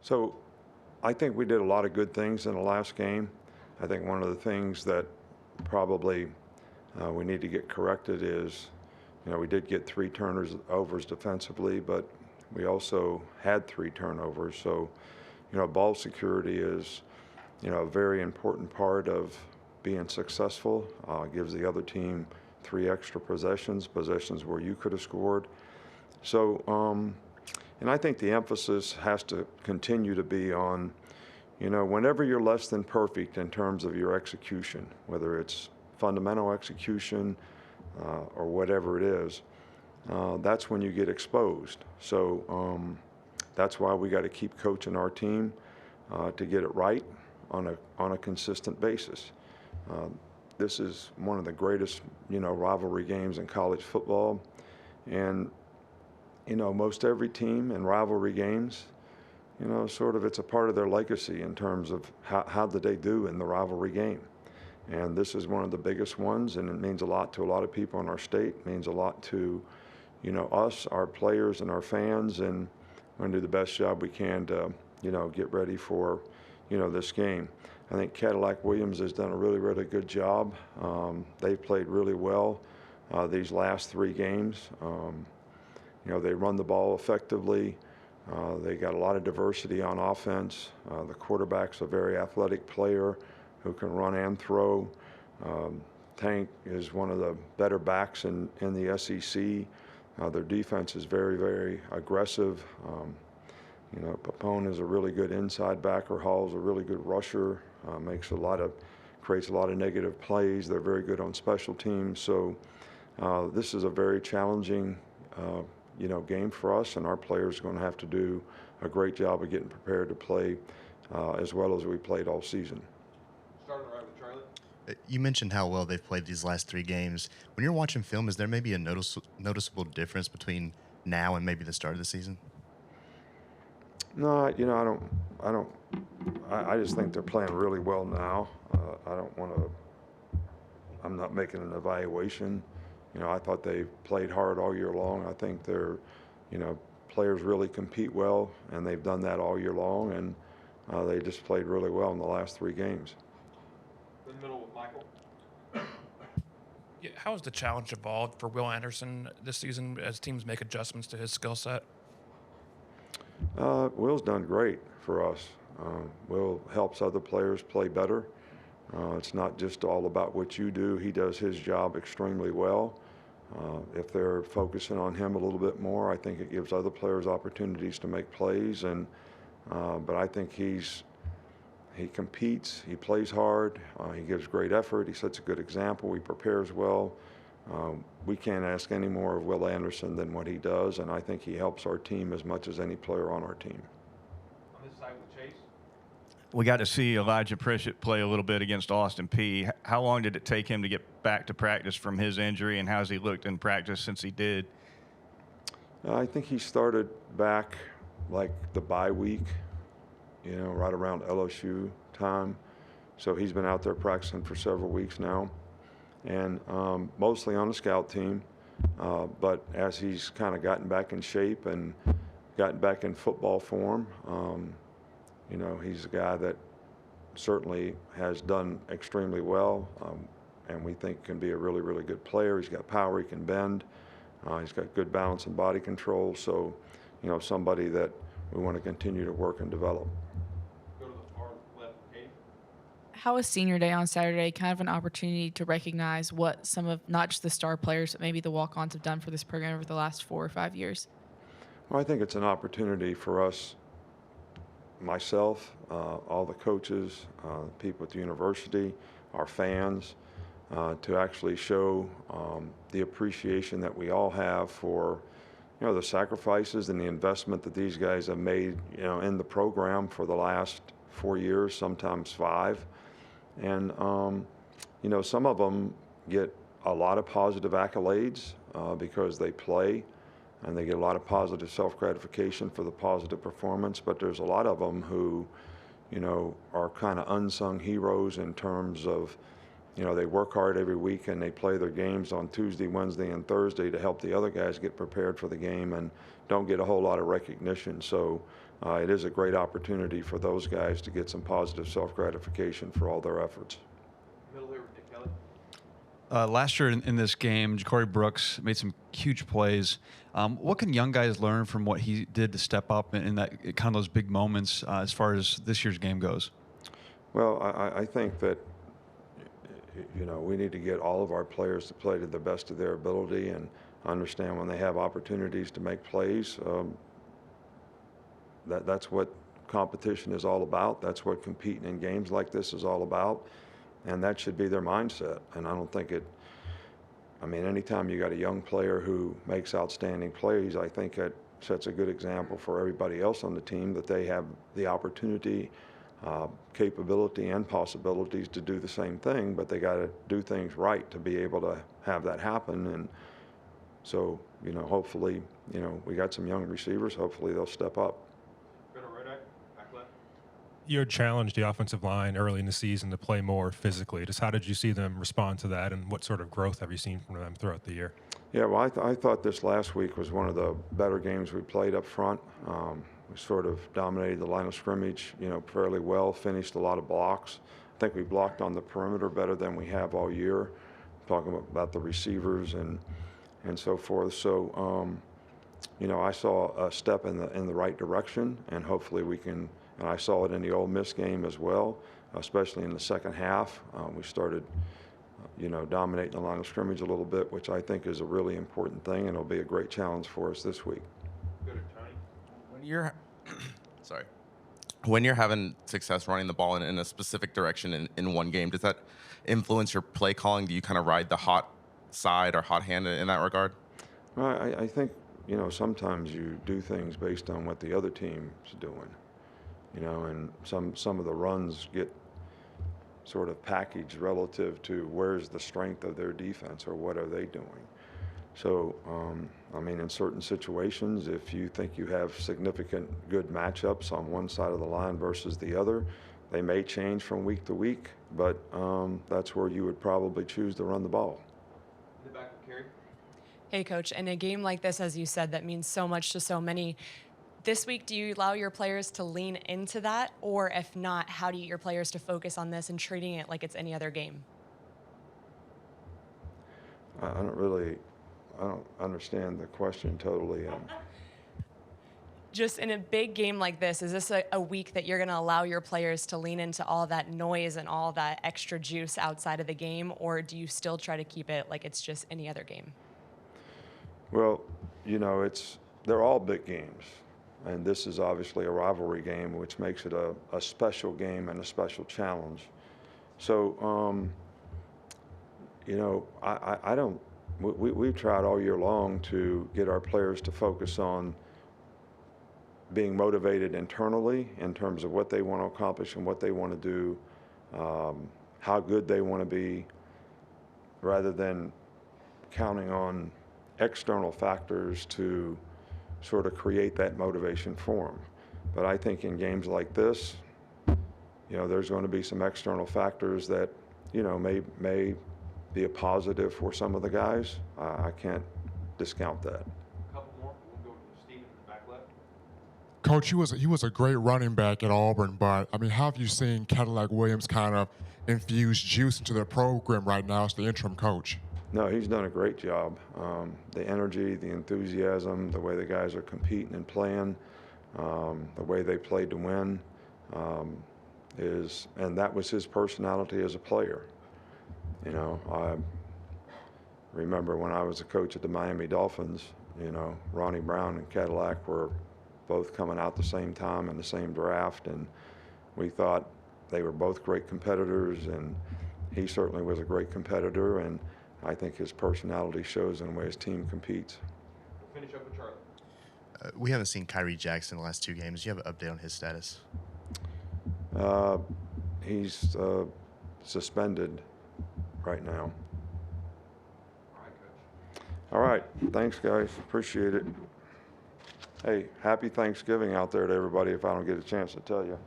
So I think we did a lot of good things in the last game. I think one of the things that probably we need to get corrected is, we did get 3 turnovers defensively, but we also had 3 turnovers. So, ball security is, a very important part of being successful. Gives the other team 3 extra possessions where you could have scored. So, and I think the emphasis has to continue to be on, whenever you're less than perfect in terms of your execution, whether it's fundamental execution or whatever it is, that's when you get exposed. So that's why we got to keep coaching our team to get it right on a consistent basis. This is one of the greatest, rivalry games in college football, and most every team in rivalry games, sort of it's a part of their legacy in terms of how did they do in the rivalry game. And this is one of the biggest ones, and it means a lot to a lot of people in our state. It means a lot to, us, our players, and our fans, and we're going to do the best job we can to, get ready for, this game. I think Cadillac Williams has done a really, really good job. They've played really well these last 3 games. They run the ball effectively. They got a lot of diversity on offense. The quarterback's a very athletic player who can run and throw. Tank is one of the better backs in the SEC. Their defense is very, very aggressive. Papone is a really good inside backer. Hall's a really good rusher. Creates a lot of negative plays. They're very good on special teams. So this is a very challenging game for us, and our players are going to have to do a great job of getting prepared to play as well as we played all season. Starting right with Charlie. You mentioned how well they've played these last 3 games. When you're watching film, is there maybe a noticeable difference between now and maybe the start of the season? No, I just think they're playing really well now. I'm not making an evaluation. I thought they played hard all year long. I think their, players really compete well, and they've done that all year long, and they just played really well in the last 3 games. In the middle with Michael. Yeah, how has the challenge evolved for Will Anderson this season as teams make adjustments to his skill set? Will's done great for us. Will helps other players play better. It's not just all about what you do. He does his job extremely well. If they're focusing on him a little bit more, I think it gives other players opportunities to make plays. But I think he competes, he plays hard, he gives great effort, he sets a good example, he prepares well. We can't ask any more of Will Anderson than what he does, and I think he helps our team as much as any player on our team. On this side with Chase. We got to see Elijah Pritchett play a little bit against Austin Peay. How long did it take him to get back to practice from his injury, and how's he looked in practice since he did? I think he started back like the bye week, right around LSU time. So he's been out there practicing for several weeks now, and mostly on the scout team. But as he's kind of gotten back in shape and gotten back in football form, he's a guy that certainly has done extremely well, and we think can be a really, really good player. He's got power, he can bend, he's got good balance and body control. So, somebody that we want to continue to work and develop. Go to the far left, Kate. How is Senior Day on Saturday kind of an opportunity to recognize what some of not just the star players, but maybe the walk-ons have done for this program over the last 4 or 5 years? Well, I think it's an opportunity for us, myself, all the coaches, people at the university, our fans, to actually show the appreciation that we all have for, the sacrifices and the investment that these guys have made, in the program for the last 4 years, sometimes 5. And, some of them get a lot of positive accolades because they play, and they get a lot of positive self-gratification for the positive performance. But there's a lot of them who, are kind of unsung heroes in terms of, they work hard every week and they play their games on Tuesday, Wednesday, and Thursday to help the other guys get prepared for the game and don't get a whole lot of recognition. So it is a great opportunity for those guys to get some positive self-gratification for all their efforts. Middle here with Nick Kelly. Last year in this game, Ja'Cory Brooks made some huge plays. What can young guys learn from what he did to step up in that kind of those big moments as far as this year's game goes? Well, I think that, you know, we need to get all of our players to play to the best of their ability and understand when they have opportunities to make plays. That's what competition is all about. That's what competing in games like this is all about. And that should be their mindset. And I don't think I mean, anytime you got a young player who makes outstanding plays, I think it sets a good example for everybody else on the team that they have the opportunity, capability, and possibilities to do the same thing, but they got to do things right to be able to have that happen. And so, you know, hopefully, you know, we got some young receivers. Hopefully they'll step up. Go to right back left. You had challenged the offensive line early in the season to play more physically. Just how did you see them respond to that, and what sort of growth have you seen from them throughout the year? Yeah, well, I thought this last week was one of the better games we played up front. We sort of dominated the line of scrimmage, you know, fairly well, finished a lot of blocks. I think we blocked on the perimeter better than we have all year, talking about the receivers and so forth. So, you know, I saw a step in the right direction, and hopefully we can. And I saw it in the Ole Miss game as well, especially in the second half. We started, you know, dominating the line of scrimmage a little bit, which I think is a really important thing, and it'll be a great challenge for us this week. Go to Tony. When you're when you're having success running the ball in a specific direction in one game, does that influence your play calling? Do you kind of ride the hot side or hot hand in that regard? Well, I think, you know, sometimes you do things based on what the other team's doing, you know, and some of the runs get sort of packaged relative to where's the strength of their defense or what are they doing. So, I mean, in certain situations, if you think you have significant good matchups on one side of the line versus the other, they may change from week to week, but that's where you would probably choose to run the ball. In the back with Carrie. Hey, Coach, in a game like this, as you said, that means so much to so many. This week, do you allow your players to lean into that? Or if not, how do you get your players to focus on this and treating it like it's any other game? I don't understand the question totally. Just in a big game like this, is this a week that you're going to allow your players to lean into all that noise and all that extra juice outside of the game? Or do you still try to keep it like it's just any other game? Well, you know, they're all big games. And this is obviously a rivalry game, which makes it a special game and a special challenge. So, you know, I don't, we've tried all year long to get our players to focus on being motivated internally in terms of what they want to accomplish and what they want to do, how good they want to be, rather than counting on external factors to sort of create that motivation for them. But I think in games like this, you know, there's going to be some external factors that, you know, may be a positive for some of the guys. I can't discount that. A couple more. We'll go to Steven in the back left. Coach, he was a great running back at Auburn, but I mean, how have you seen Cadillac Williams kind of infuse juice into their program right now as the interim coach? No, he's done a great job. The energy, the enthusiasm, the way the guys are competing and playing, the way they played to win, and that was his personality as a player. You know, I remember when I was a coach at the Miami Dolphins, you know, Ronnie Brown and Cadillac were both coming out the same time in the same draft, and we thought they were both great competitors, and he certainly was a great competitor, and I think his personality shows in the way his team competes. We'll finish up with Charlie. We haven't seen Kyrie Jackson the last 2 games. Do you have an update on his status? He's suspended right now. All right, Coach. All right. Thanks, guys. Appreciate it. Hey, happy Thanksgiving out there to everybody if I don't get a chance to tell you.